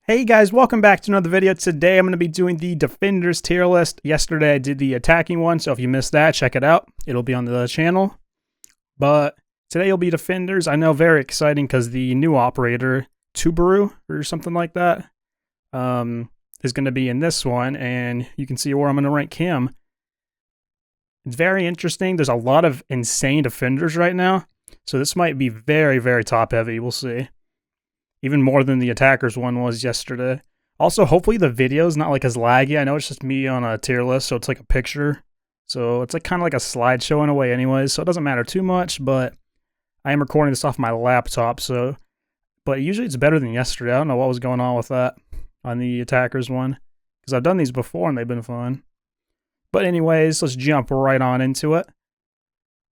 Hey guys, welcome back to another video. Today I'm going to be doing the Defenders tier list. Yesterday I did the attacking one, so if you missed that, check it out. It'll be on the channel. But today will be Defenders. I know, very exciting because the new operator, Tubaru or something like that, is going to be in this one, and you can see where I'm going to rank him. It's very interesting. There's a lot of insane defenders right now, so this might be very, very top heavy. We'll see. Even more than the attackers one was yesterday. Also, hopefully the video is not like as laggy. I know it's just me on a tier list, so it's like a picture. So it's like kind of like a slideshow in a way anyways, so it doesn't matter too much, but I am recording this off my laptop, so... But usually it's better than yesterday. I don't know what was going on with that on the attackers one, because I've done these before and they've been fun. But anyways, let's jump right on into it.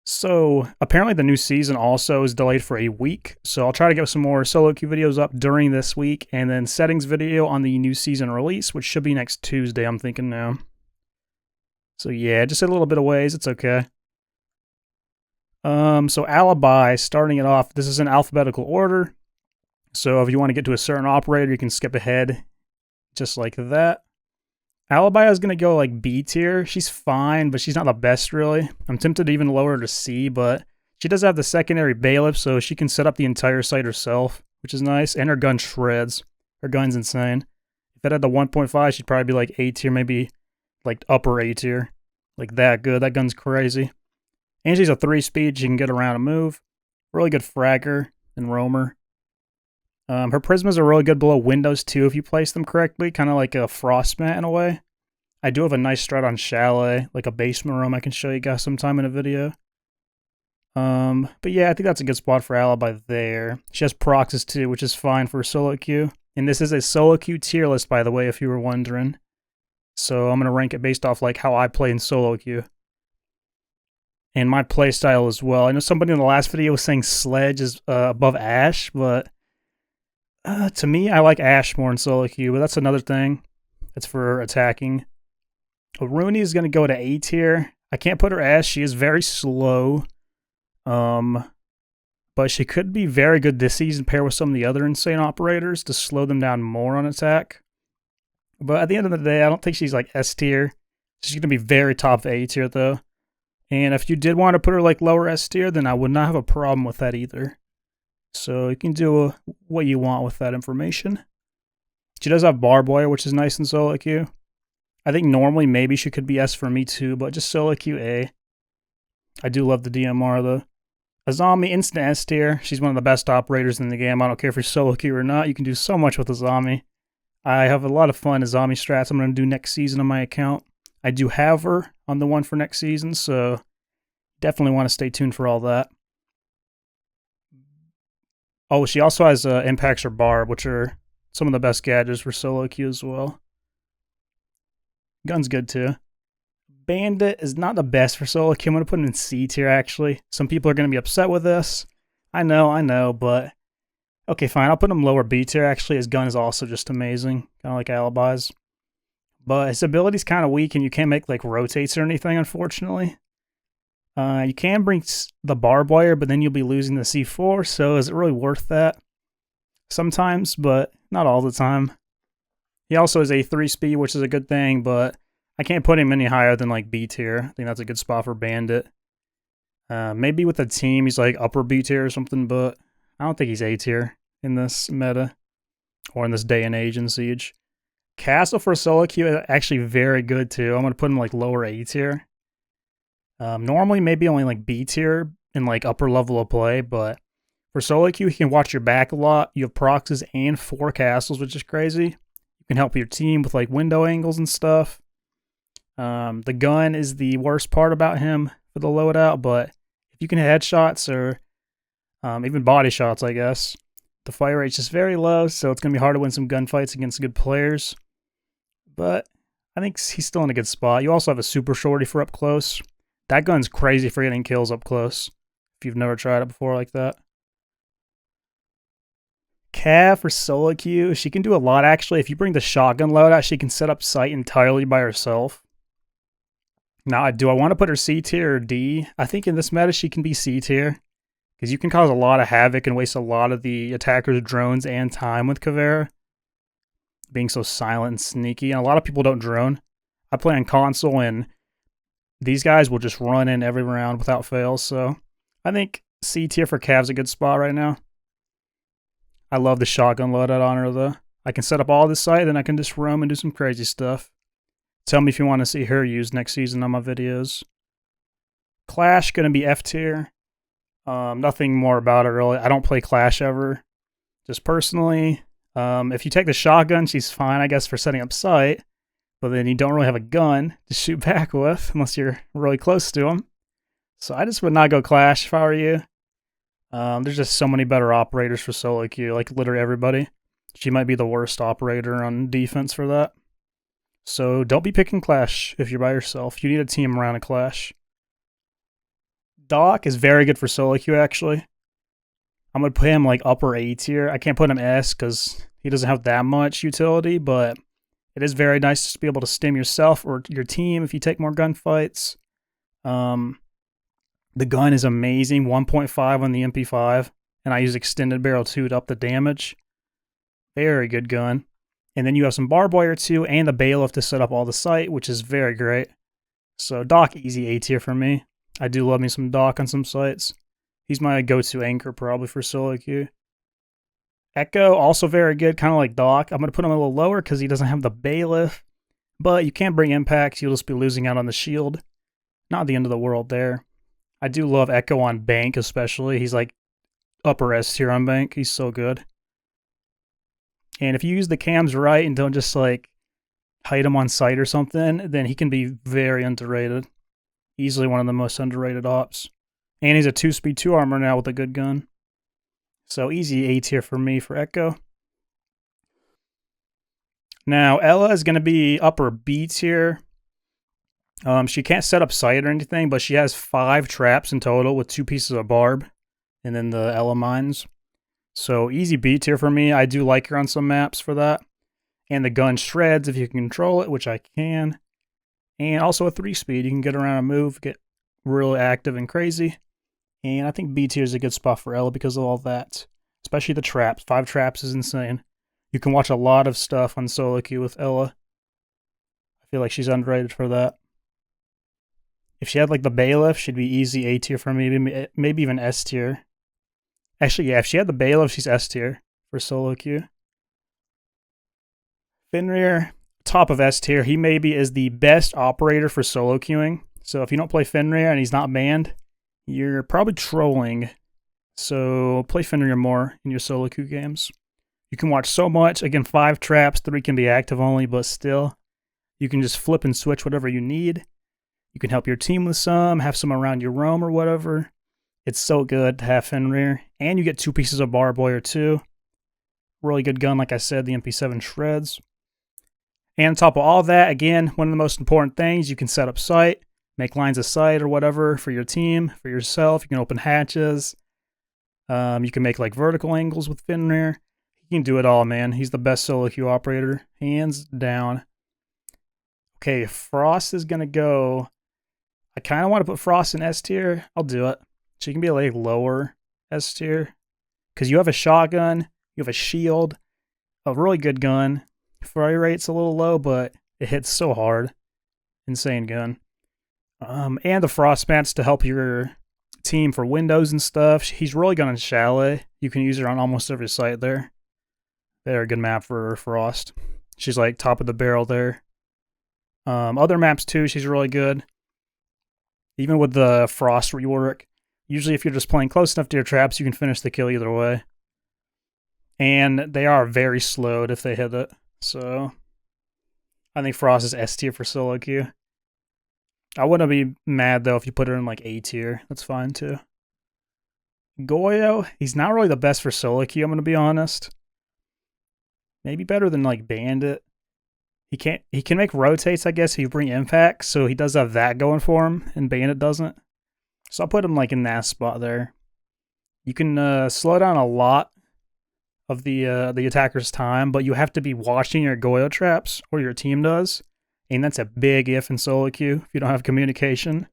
So, apparently the new season also is delayed for a week, so I'll try to get some more SoloQ videos up during this week, and then settings video on the new season release, which should be next Tuesday, I'm thinking now. So yeah, just a little bit of ways, it's okay. So Alibi, starting it off, this is in alphabetical order, so if you want to get to a certain operator, you can skip ahead, just like that. Alibi is going to go like B tier. She's fine, but she's not the best really. I'm tempted to even lower her to C, but she does have the secondary bailiff, so she can set up the entire site herself, which is nice. And her gun shreds. Her gun's insane. If it had the 1.5, she'd probably be like A tier, maybe like upper A tier. Like that good. That gun's crazy. And she's a 3-speed. She can get around and move. Really good fragger and roamer. Her prismas are really good below windows too if you place them correctly, kind of like a frost mat in a way. I do have a nice strat on chalet, like a basement room I can show you guys sometime in a video. But yeah, I think that's a good spot for Alibi there. She has proxies too, which is fine for SoloQ. And this is a SoloQ tier list, by the way, if you were wondering. So I'm going to rank it based off like how I play in SoloQ. And my playstyle as well. I know somebody in the last video was saying Sledge is above Ash, but... to me, I like Ash more in SoloQ, but that's another thing. That's for attacking. Rooney is going to go to A tier. I can't put her as she is very slow. But she could be very good this season paired with some of the other insane operators to slow them down more on attack. But at the end of the day, I don't think she's like S tier. She's going to be very top A tier though. And if you did want to put her like lower S tier, then I would not have a problem with that either. So you can do what you want with that information. She does have barbed wire, which is nice in SoloQ. I think normally maybe she could be S for me too, but just SoloQ A. I do love the DMR though. Azami, instant S tier. She's one of the best operators in the game. I don't care if you're SoloQ or not. You can do so much with Azami. I have a lot of fun Azami strats I'm going to do next season on my account. I do have her on the one for next season, so definitely want to stay tuned for all that. Oh, she also has Impacts or Barb, which are some of the best gadgets for SoloQ as well. Gun's good too. Bandit is not the best for SoloQ. I'm going to put him in C tier actually. Some people are going to be upset with this. I know, but... Okay, fine. I'll put him lower B tier actually. His gun is also just amazing. Kind of like Alibi's. But his ability's kind of weak and you can't make like rotates or anything, unfortunately. You can bring the barbed wire, but then you'll be losing the C4, so is it really worth that? Sometimes, but not all the time. He also has a 3-speed, which is a good thing, but I can't put him any higher than like B tier. I think that's a good spot for Bandit. Maybe with a team, he's like upper B tier or something, but I don't think he's A tier in this meta, or in this day and age in Siege. Castle for SoloQ is actually very good too. I'm going to put him like lower A tier. Normally maybe only like B tier in like upper level of play, but for SoloQ you can watch your back a lot. You have proxies and 4 castles, which is crazy. You can help your team with like window angles and stuff. The gun is the worst part about him for the loadout, but if you can hit headshots or even body shots, I guess, the fire rate's just very low, so it's going to be hard to win some gunfights against good players. But I think he's still in a good spot. You also have a super shorty for up close. That gun's crazy for getting kills up close, if you've never tried it before like that. Cav for SoloQ, she can do a lot actually. If you bring the shotgun loadout, she can set up site entirely by herself. Now, do I want to put her C tier or D? I think in this meta she can be C tier, because you can cause a lot of havoc and waste a lot of the attacker's drones and time with Caveira. being so silent and sneaky. And a lot of people don't drone. I play on console, and these guys will just run in every round without fail. So I think C tier for Cav's a good spot right now. I love the shotgun loadout on her, though. I can set up all this site, then I can just roam and do some crazy stuff. Tell me if you want to see her used next season on my videos. Clash, going to be F tier. Nothing more about it, really. I don't play Clash ever. Just personally, if you take the shotgun, she's fine, I guess, for setting up sight. But then you don't really have a gun to shoot back with, unless you're really close to them. So I just would not go Clash if I were you. There's just so many better operators for SoloQ, like literally everybody. She might be the worst operator on defense for that. So don't be picking Clash if you're by yourself. You need a team around a Clash. Doc is very good for SoloQ, actually. I'm going to put him like upper A tier. I can't put him S because he doesn't have that much utility, but it is very nice to be able to stim yourself or your team if you take more gunfights. The gun is amazing, 1.5 on the MP5, and I use extended barrel 2 to up the damage. Very good gun. And then you have some barbed wire too, and the bailiff to set up all the site, which is very great. So Doc, easy A tier for me. I do love me some Doc on some sites. He's my go-to anchor probably for SoloQ. Echo, also very good, kind of like Doc. I'm going to put him a little lower because he doesn't have the bailiff. But you can't bring impacts, you'll just be losing out on the shield. Not the end of the world there. I do love Echo on Bank especially. He's like upper S tier on Bank. He's so good. And if you use the cams right and don't just like hide him on sight or something, then he can be very underrated. Easily one of the most underrated ops. And he's a 2-speed 2 armor now with a good gun. So easy A tier for me for Echo. Now Ella is going to be upper B tier. She can't set up sight or anything, but she has 5 traps in total with 2 pieces of barb. And then the Ella mines. So easy B tier for me. I do like her on some maps for that. And the gun shreds if you can control it, which I can. And also a 3-speed. You can get around and move, get really active and crazy. And I think B tier is a good spot for Ella because of all that. Especially the traps. 5 traps is insane. You can watch a lot of stuff on SoloQ with Ella. I feel like she's underrated for that. If she had like the bailiff, she'd be easy A tier for me, maybe even S tier. Actually, yeah, if she had the bailiff, she's S tier for SoloQ. Fenrir, top of S tier. He maybe is the best operator for solo queuing. So if you don't play Fenrir and he's not banned, you're probably trolling. So play Fenrir more in your solo queue games. You can watch so much. Again, 5 traps, 3 can be active only, but still, you can just flip and switch whatever you need. You can help your team with some, have some around your roam or whatever. It's so good to have Fenrir. And you get 2 pieces of barbed wire too. Really good gun, like I said, the MP7 shreds. And on top of all that, again, one of the most important things, you can set up sight, make lines of sight or whatever for your team, for yourself. You can open hatches. You can make like vertical angles with Fenrir. He can do it all, man. He's the best solo queue operator, hands down. Okay, Frost is going to go... I kind of want to put Frost in S tier. I'll do it. She can be like lower S tier. Because you have a shotgun, you have a shield, a really good gun. Fire rate's a little low, but it hits so hard. Insane gun. And the Frost mats to help your team for windows and stuff. He's really good on Chalet. You can use her on almost every site there. They're a good map for Frost. She's like top of the barrel there. Other maps too, she's really good. Even with the Frost rework, usually if you're just playing close enough to your traps, you can finish the kill either way. And they are very slowed if they hit it. So, I think Frost is S tier for solo queue. I wouldn't be mad though if you put her in like A tier. That's fine too. Goyo, he's not really the best for solo queue, I'm going to be honest. Maybe better than like Bandit. He can make rotates, I guess, if you bring impacts, so he does have that going for him, and Bandit doesn't. So I'll put him like in that spot there. You can slow down a lot of the attacker's time, but you have to be watching your Goyo traps, or your team does. And that's a big if in solo queue, if you don't have communication.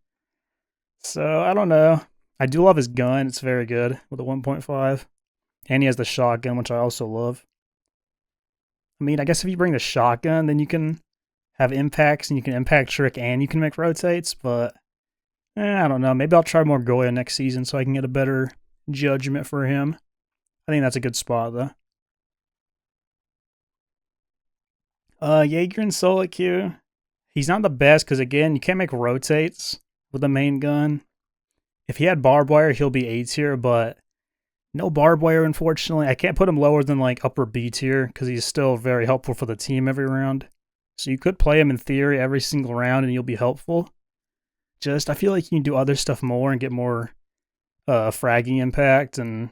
So, I don't know. I do love his gun, it's very good, with a 1.5. And he has the shotgun, which I also love. I mean, I guess if you bring the shotgun, then you can have impacts and you can impact trick and you can make rotates, but I don't know. Maybe I'll try more Goya next season so I can get a better judgment for him. I think that's a good spot, though. Jaeger and SoloQ. He's not the best because, again, you can't make rotates with the main gun. If he had barbed wire, he'll be A tier, but no barbed wire, unfortunately. I can't put him lower than like upper B tier because he's still very helpful for the team every round. So you could play him in theory every single round and you'll be helpful. Just, I feel like you can do other stuff more and get more fragging impact and,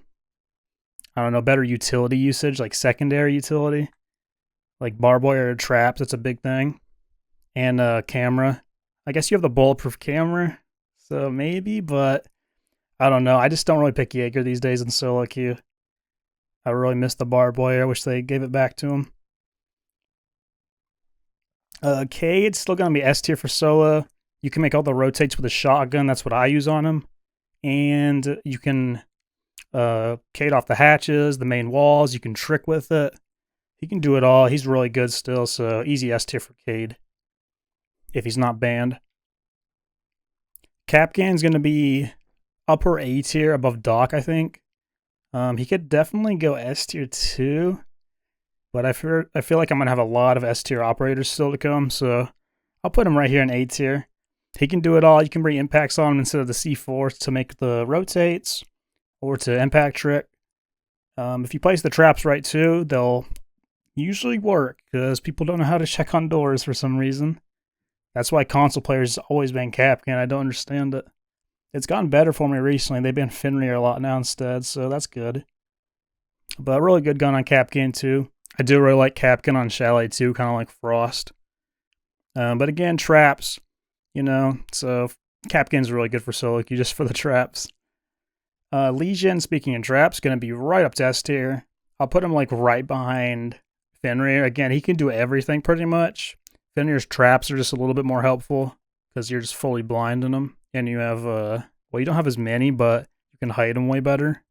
I don't know, better utility usage, like secondary utility. Like barbed wire traps, that's a big thing. And camera. I guess you have the bulletproof camera, so maybe, but I don't know. I just don't really pick Jaeger these days in SoloQ. I really miss the barbed wire. I wish they gave it back to him. Cade's still going to be S tier for solo. You can make all the rotates with a shotgun. That's what I use on him. And you can Cade off the hatches, the main walls. You can trick with it. He can do it all. He's really good still, so easy S tier for Cade if he's not banned. Capcan's going to be upper A tier above Doc, I think. He could definitely go S tier too, but I feel like I'm going to have a lot of S tier operators still to come, so I'll put him right here in A tier. He can do it all. You can bring impacts on him instead of the C4 to make the rotates or to impact trick. If you place the traps right too, they'll usually work because people don't know how to check on doors for some reason. That's why console players always ban Capcan. I don't understand it. It's gotten better for me recently. They ban Fenrir a lot now instead, so that's good. But a really good gun on Capcan too. I do really like Capcan on Chalet too, kind of like Frost. But again, traps, you know, so Capcan's really good for SoloQ just for the traps. Legion, speaking of traps, going to be right up to S tier. I'll put him like right behind Fenrir. Again, he can do everything pretty much. Fenrir's traps are just a little bit more helpful because you're just fully blind in them. And you have, well, you don't have as many, but you can hide them way better.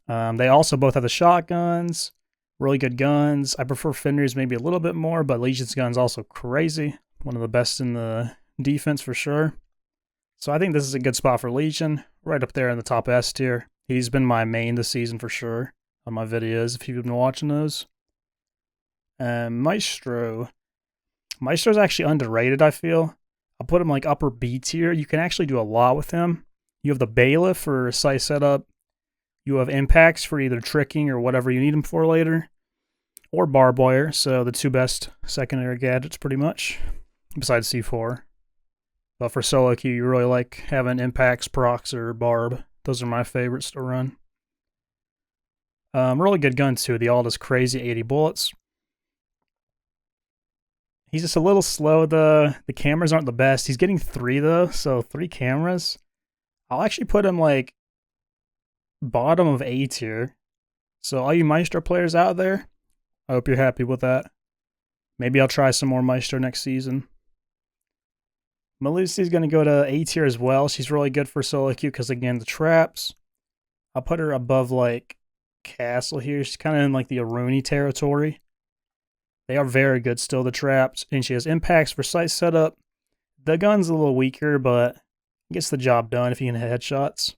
They also both have the shotguns. Really good guns. I prefer Fenrir's maybe a little bit more, but Legion's gun's also crazy. One of the best in the defense for sure. So I think this is a good spot for Legion. Right up there in the top S tier. He's been my main this season for sure on my videos if you've been watching those. Maestro's actually underrated, I feel. I'll put him like upper B tier. You can actually do a lot with him. You have the bailiff for sight setup. You have impacts for either tricking or whatever you need him for later. Or barbed wire, so the two best secondary gadgets pretty much. Besides C4. But for SoloQ, you really like having impacts, procs, or barb. Those are my favorites to run. Really good gun too. The Alta's crazy 80 bullets. He's just a little slow. The cameras aren't the best. He's getting 3 though, so 3 cameras. I'll actually put him like bottom of A tier. So all you Maestro players out there, I hope you're happy with that. Maybe I'll try some more Maestro next season. Melusi's going to go to A tier as well. She's really good for SoloQ because, again, the traps. I'll put her above like Castle here. She's kind of in like the Aruni territory. They are very good still, the traps. And she has impacts for sight setup. The gun's a little weaker, but gets the job done if you can hit headshots.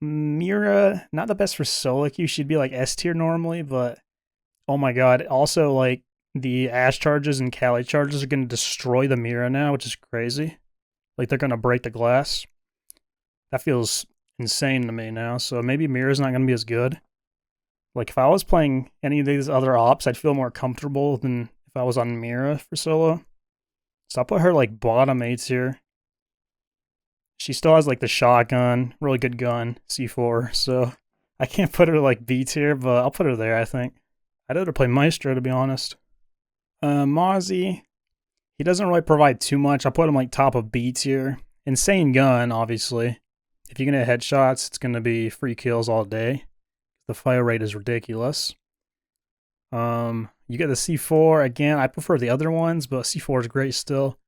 Mira, not the best for SoloQ. She'd be like S tier normally, but oh my god. Also, like, the Ash charges and Kali charges are going to destroy the Mira now, which is crazy. Like, they're going to break the glass. That feels insane to me now, so maybe Mira's not going to be as good. Like, if I was playing any of these other ops, I'd feel more comfortable than if I was on Mira for solo. So I'll put her, like, bottom 8s here. She still has, like, the shotgun, really good gun, C4, so I can't put her, like, B tier, but I'll put her there, I think. I'd rather play Maestro, to be honest. Mozzie, he doesn't really provide too much. I'll put him, like, top of B tier. Insane gun, obviously. If you can hit headshots, it's going to be free kills all day. The fire rate is ridiculous. You get the C4. Again, I prefer the other ones, but C4 is great still.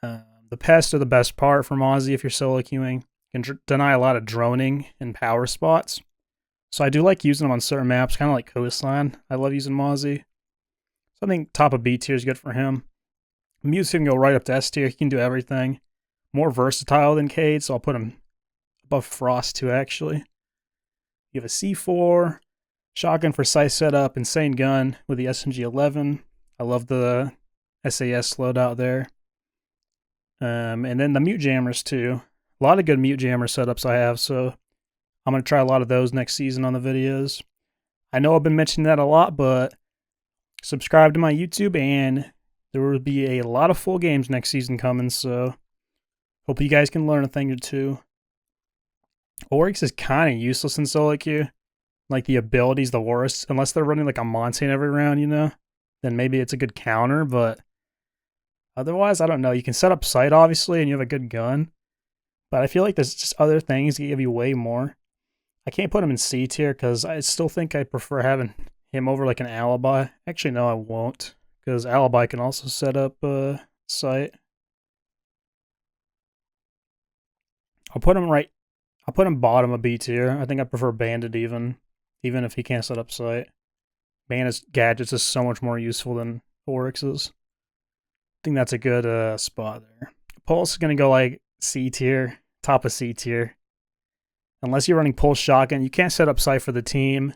The pests are the best part for Mozzie if you're solo queuing. You can deny a lot of droning and power spots. So I do like using them on certain maps, kind of like Coastline. I love using Mozzie. So I think top of B tier is good for him. Muse can go right up to S tier. He can do everything. More versatile than Cade, so I'll put him above Frost too, actually. You have a C4, shotgun for sight setup, insane gun with the SMG-11. I love the SAS loadout there. And then the mute jammers too. A lot of good mute jammer setups I have, so I'm going to try a lot of those next season on the videos. I know I've been mentioning that a lot, but subscribe to my YouTube and there will be a lot of full games next season coming, so hope you guys can learn a thing or two. Oryx is kind of useless in SoloQ. Like, the ability's the worst. Unless they're running like a Montagne every round, you know? Then maybe it's a good counter, but otherwise, I don't know. You can set up sight, obviously, and you have a good gun. But I feel like there's just other things that give you way more. I can't put him in C tier because I still think I prefer having him over like an Alibi. Actually, no, I won't. Because Alibi can also set up sight. I'll put him bottom of B tier. I think I prefer Bandit even if he can't set up sight. Bandit's gadgets is so much more useful than Oryx's. I think that's a good spot there. Pulse is going to go like C tier, top of C tier. Unless you're running Pulse Shotgun, you can't set up sight for the team.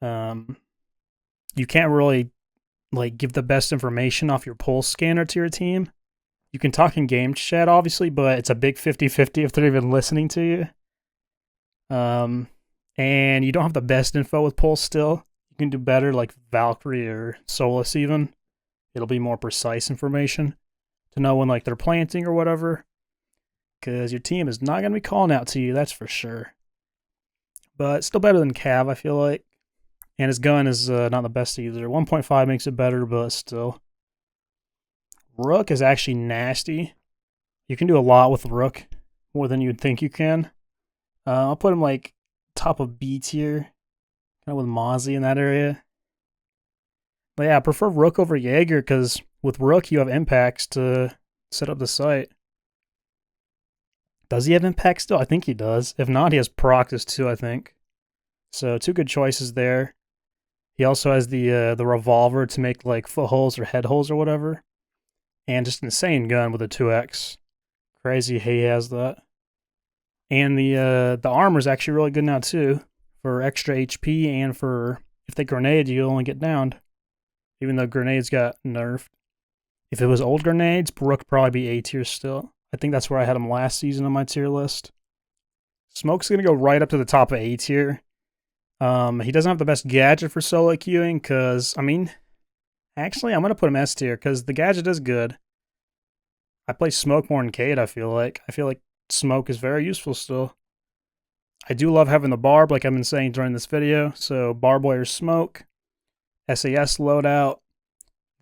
You can't really like give the best information off your Pulse scanner to your team. You can talk in game chat, obviously, but it's a big 50-50 if they're even listening to you. And you don't have the best info with Pulse still. You can do better like Valkyrie or Solus even. It'll be more precise information to know when like they're planting or whatever. Because your team is not going to be calling out to you, that's for sure. But still better than Cav, I feel like. And his gun is not the best either. 1.5 makes it better, but still. Rook is actually nasty. You can do a lot with Rook, more than you'd think you can. I'll put him like top of B tier, kind of with Mozzie in that area. But yeah, I prefer Rook over Jaeger because with Rook you have impacts to set up the sight. Does he have impact still? I think he does. If not, he has Proctus too, I think. So 2 good choices there. He also has the revolver to make like footholes or head holes or whatever. And just an insane gun with a 2x. Crazy he has that. And the armor's actually really good now too. For extra HP and for if they grenade, you only get downed. Even though grenades got nerfed. If it was old grenades, Rook would probably be A tier still. I think that's where I had him last season on my tier list. Smoke's going to go right up to the top of A tier. He doesn't have the best gadget for solo queuing because, I mean, actually, I'm going to put him S tier because the gadget is good. I play Smoke more than Cade, I feel like. I feel like Smoke is very useful still. I do love having the Barb, like I've been saying during this video. So, Barb Wire Smoke, SAS loadout.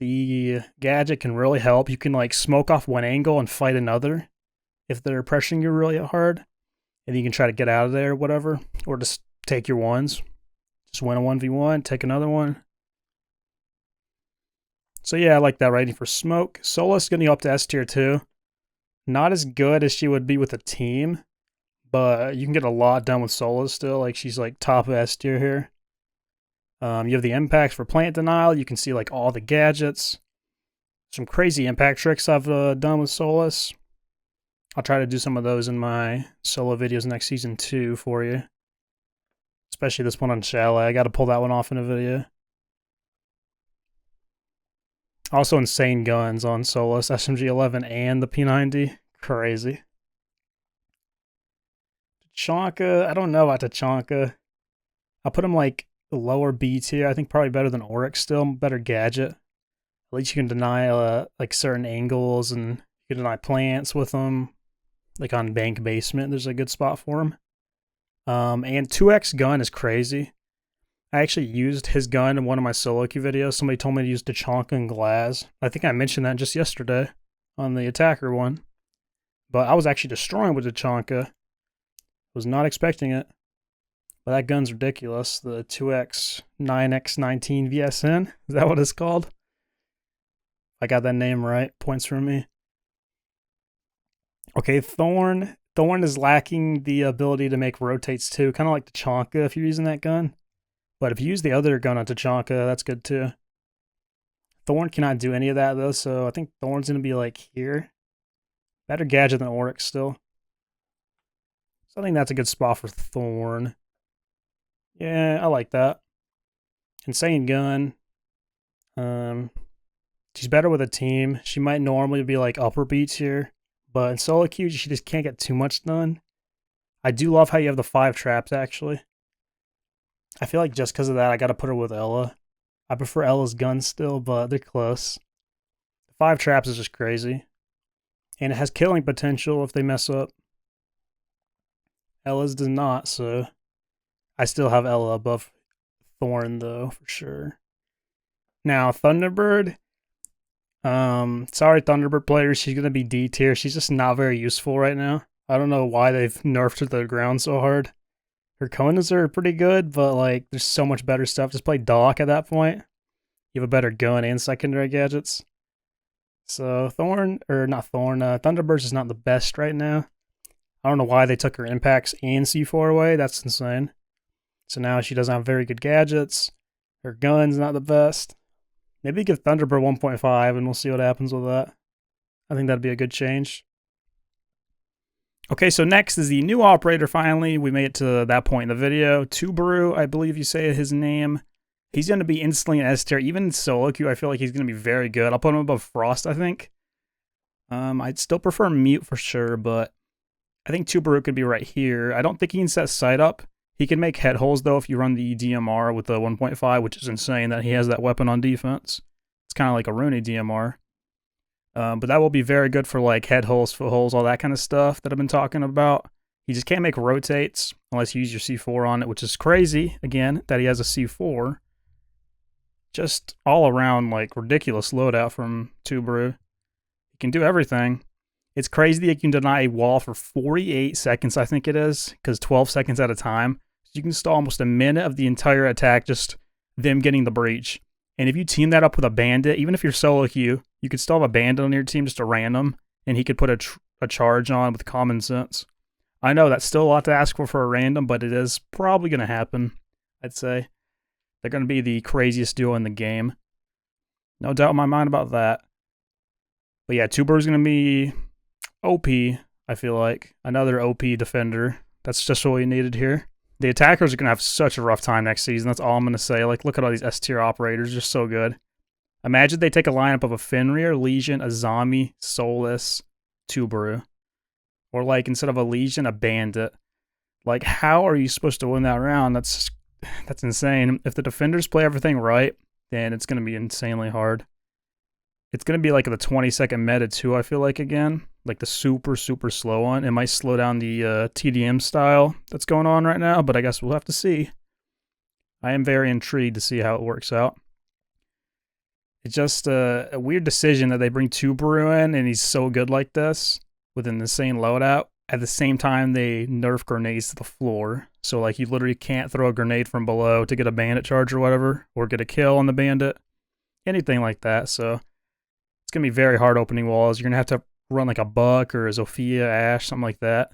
The gadget can really help. You can like smoke off one angle and fight another if they're pressuring you really hard. And you can try to get out of there or whatever. Or just take your ones. Just win a 1v1, take another one. So yeah, I like that rating for Smoke. Sola's going to go up to S tier too. Not as good as she would be with a team. But you can get a lot done with Sola still. Like she's like top of S tier here. You have the impacts for plant denial. You can see like all the gadgets. Some crazy impact tricks I've done with Solus. I'll try to do some of those in my solo videos next season too for you. Especially this one on Chalet. I got to pull that one off in a video. Also insane guns on Solus, SMG-11 and the P90. Crazy. Tachanka, I don't know about Tachanka. I'll put him like lower B tier. I think probably better than Oryx still. Better gadget. At least you can deny like certain angles and you can deny plants with them. Like on Bank Basement, there's a good spot for him. And 2x gun is crazy. I actually used his gun in one of my SoloQ videos. Somebody told me to use Tachanka and Glaz. I think I mentioned that just yesterday on the attacker one. But I was actually destroying with Tachanka. Was not expecting it. But that gun's ridiculous. The 2x 9x19 VSN. Is that what it's called? I got that name right. Points from me. Okay, Thorn. Thorn is lacking the ability to make rotates too, kind of like the Tachanka if you're using that gun. But if you use the other gun on Tachanka, that's good too. Thorn cannot do any of that though, so I think Thorn's going to be like here. Better gadget than Oryx still. So I think that's a good spot for Thorn. Yeah, I like that. Insane gun. She's better with a team. She might normally be like upper beats here, but in SoloQ, she just can't get too much done. I do love how you have the 5 traps, actually. I feel like just because of that, I got to put her with Ella. I prefer Ella's gun still, but they're close. 5 traps is just crazy. And it has killing potential if they mess up. Ella's does not, so I still have Ella above Thorn, though, for sure. Now, Thunderbird. Sorry, Thunderbird players. She's going to be D tier. She's just not very useful right now. I don't know why they've nerfed her to the ground so hard. Her Konas are pretty good, but like there's so much better stuff. Just play Doc at that point. You have a better gun and secondary gadgets. So Thunderbird's is not the best right now. I don't know why they took her impacts and C4 away. That's insane. So now she doesn't have very good gadgets. Her gun's not the best. Maybe give Thunderbird 1.5 and we'll see what happens with that. I think that'd be a good change. Okay, so next is the new operator finally. We made it to that point in the video. Tubaru, I believe you say his name. He's going to be instantly an S tier. Even in SoloQ, I feel like he's going to be very good. I'll put him above Frost, I think. I'd still prefer Mute for sure, but I think Tubaru could be right here. I don't think he can set sight up. He can make head holes, though, if you run the DMR with the 1.5, which is insane that he has that weapon on defense. It's kind of like a Rooney DMR. But that will be very good for like head holes, foot holes, all that kind of stuff that I've been talking about. He just can't make rotates unless you use your C4 on it, which is crazy, again, that he has a C4. Just all around, like, ridiculous loadout from Tubaru. He can do everything. It's crazy that you can deny a wall for 48 seconds, I think it is, because 12 seconds at a time. So you can stall almost a minute of the entire attack, just them getting the breach. And if you team that up with a bandit, even if you're SoloQ, you could still have a bandit on your team, just a random, and he could put a charge on with common sense. I know that's still a lot to ask for a random, but it is probably going to happen, I'd say. They're going to be the craziest duo in the game. No doubt in my mind about that. But yeah, Tubaru's going to be OP, I feel like. Another OP defender. That's just what we needed here. The attackers are going to have such a rough time next season. That's all I'm going to say. Like, look at all these S-tier operators. Just so good. Imagine they take a lineup of a Fenrir, Legion, a Zombie, Soulless, Tubaru. Or, like, instead of a Legion, a Bandit. Like, how are you supposed to win that round? That's insane. If the defenders play everything right, then it's going to be insanely hard. It's going to be like the 20-second meta, too, I feel like, again. Like the super, super slow one. It might slow down the TDM style that's going on right now, but I guess we'll have to see. I am very intrigued to see how it works out. It's just a weird decision that they bring Tubaru in, and he's so good like this with an insane loadout. At the same time, they nerf grenades to the floor. So, like, you literally can't throw a grenade from below to get a bandit charge or whatever, or get a kill on the bandit. Anything like that, so it's going to be very hard opening walls. You're going to have run like a Buck or a Zofia, Ash, something like that,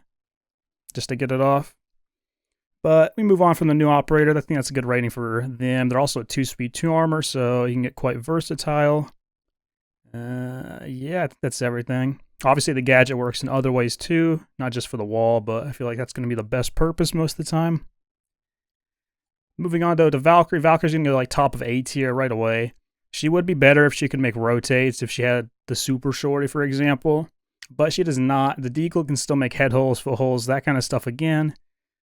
just to get it off. But we move on from the new operator. I think that's a good rating for them. They're also a 2-speed, 2 armor, so you can get quite versatile. Yeah, that's everything. Obviously, the gadget works in other ways too, not just for the wall, but I feel like that's going to be the best purpose most of the time. Moving on though to Valkyrie. Valkyrie's going to go like top of A tier right away. She would be better if she could make rotates, if she had the super shorty, for example. But she does not. The deagle can still make head holes, foot holes, that kind of stuff again.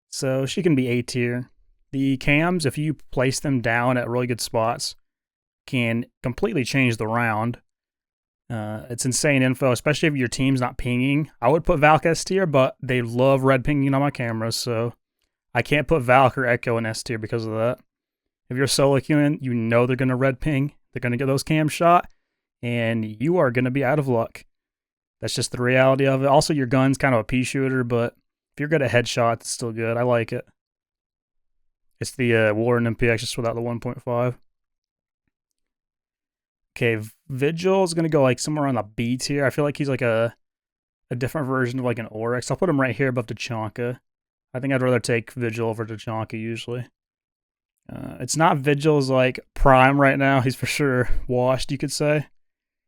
So she can be A tier. The cams, if you place them down at really good spots, can completely change the round. It's insane info, especially if your team's not pinging. I would put Valk S tier, but they love red pinging on my cameras, so I can't put Valk or Echo in S tier because of that. If you're SoloQing, you know they're going to red ping. They're going to get those cams shot, and you are going to be out of luck. That's just the reality of it. Also, your gun's kind of a pea shooter, but if you're good at headshots, it's still good. I like it. It's the Warren MPX just without the 1.5. Okay, Vigil is going to go like somewhere on the B tier. I feel like he's like a a different version of like an Oryx. I'll put him right here above Tachanka. I think I'd rather take Vigil over Tachanka usually. It's not Vigil's like prime right now. He's for sure washed, you could say.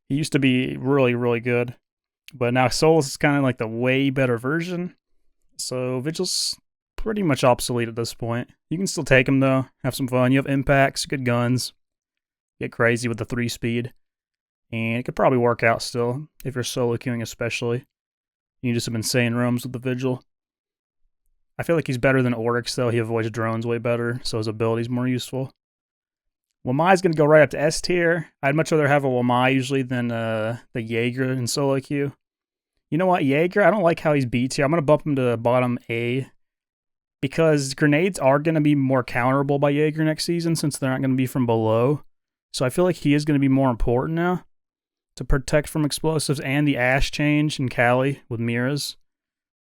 He used to be really, really good. But now Solus is kind of like the way better version. So Vigil's pretty much obsolete at this point. You can still take him though. Have some fun. You have impacts, good guns. Get crazy with the 3-speed. And it could probably work out still, if you're solo queuing especially. You can do some insane roams with the Vigil. I feel like he's better than Oryx though. He avoids drones way better, so his ability's more useful. Wamai's going to go right up to S tier. I'd much rather have a Wamai usually than the Jaeger in solo queue. You know what, Jaeger, I don't like how he's B tier. I'm going to bump him to bottom A because grenades are going to be more counterable by Jaeger next season since they're not going to be from below. So I feel like he is going to be more important now to protect from explosives and the Ash change in Cali with Miras.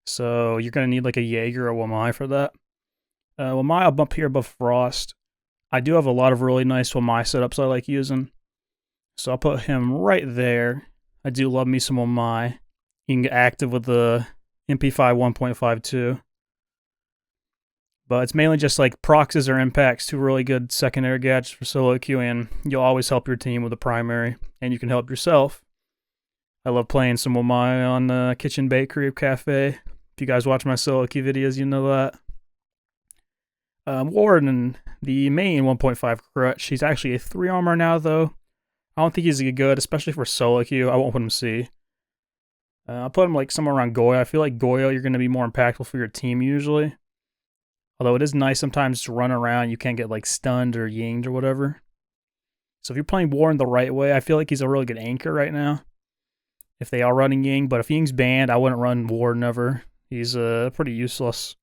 So you're going to need like a Jaeger or Wamai for that. Wamai I'll bump here above Frost. I do have a lot of really nice Wamai setups I like using. So I'll put him right there. I do love me some Wamai. You can get active with the MP5 1.52. But it's mainly just like proxies or impacts, two really good secondary gadgets for solo queue, and you'll always help your team with a primary, and you can help yourself. I love playing some Wamai on Kitchen Bakery Cafe. If you guys watch my solo queue videos, you know that. Warden, the main 1.5 crutch, he's actually a 3 armor now though. I don't think he's good, especially for solo queue. I won't put him C. I'll put him like somewhere around Goyo. I feel like Goyo, you're going to be more impactful for your team usually. Although it is nice sometimes to run around, you can't get like stunned or yinged or whatever. So if you're playing Warden the right way, I feel like he's a really good anchor right now. If they are running Ying, but if Ying's banned, I wouldn't run Warden ever. He's pretty useless.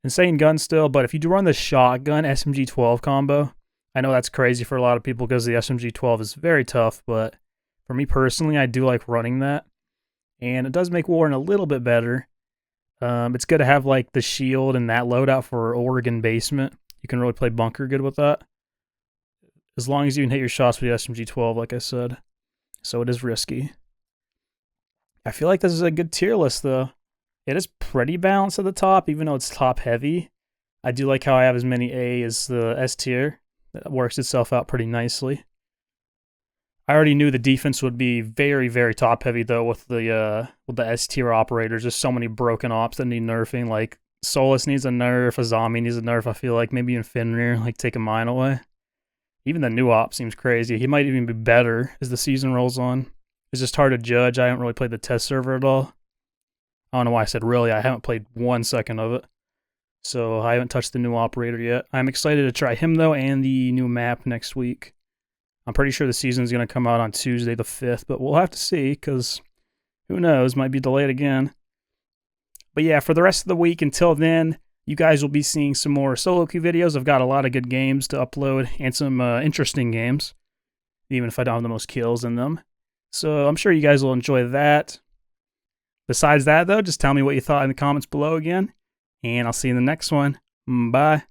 Insane gun still, but if you do run the shotgun SMG-12 combo, I know that's crazy for a lot of people because the SMG-12 is very tough, but for me personally, I do like running that. And it does make Warden a little bit better. It's good to have like the shield and that loadout for Oregon basement. You can really play bunker good with that. As long as you can hit your shots with the SMG-12, like I said. So it is risky. I feel like this is a good tier list though. It is pretty balanced at the top, even though it's top heavy. I do like how I have as many A as the S tier. That works itself out pretty nicely. I already knew the defense would be very, very top heavy though with the S tier operators. There's so many broken ops that need nerfing. Like Solus needs a nerf, Azami needs a nerf. I feel like maybe even Fenrir, like take a mine away. Even the new op seems crazy. He might even be better as the season rolls on. It's just hard to judge. I haven't really played the test server at all. I don't know why I said really. I haven't played 1 second of it. So I haven't touched the new operator yet. I'm excited to try him though and the new map next week. I'm pretty sure the season is going to come out on Tuesday the 5th, but we'll have to see because who knows, might be delayed again. But yeah, for the rest of the week until then, you guys will be seeing some more solo queue videos. I've got a lot of good games to upload and some interesting games, even if I don't have the most kills in them. So I'm sure you guys will enjoy that. Besides that though, just tell me what you thought in the comments below again, and I'll see you in the next one. Bye.